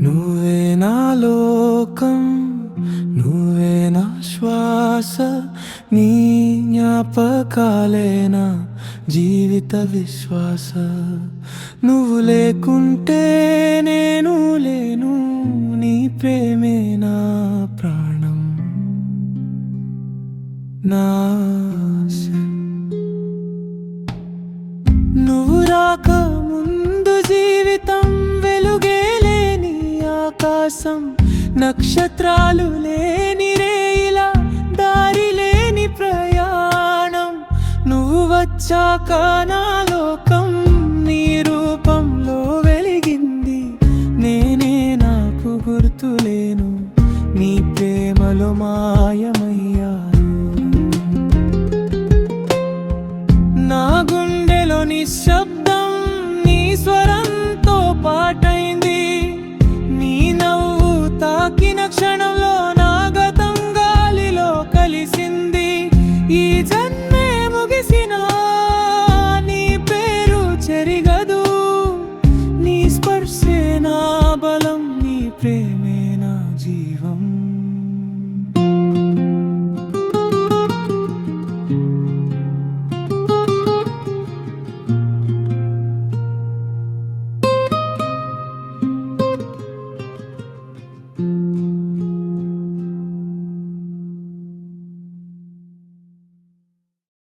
నువ్వే నా లోకం, నువ్వే నా శ్వాస, నీ జ్ఞాపకాలే నా జీవిత విశ్వాస. నువ్వు లేకుంటే నేను లేను, నీ ప్రేమే నా ప్రాణం, నా ఆశ. నువ్వు రాక ముందు జీవితం వెలుగే లేని ఆకాశం, నక్షత్రాలు లేని రేయిలా దారి లేని ప్రయాణం. నువ్వు వచ్చాక నా లోకం నీ రూపంలో వెలిగింది. నేనే నాకు గుర్తులేను, నీ ప్రేమలో మాయమయ్యాను. నా గుండెలో నిశ్శబ్దం నీ స్వరంతో పాటైంది. నీ నవ్వు తాకిన క్షణంలో నా గతం గాలిలో కలిసింది. ఈ జన్మే ముగిసినా నీ పేరు చెరిగదు, నీ స్పర్శే నా బలం, నీ ప్రేమే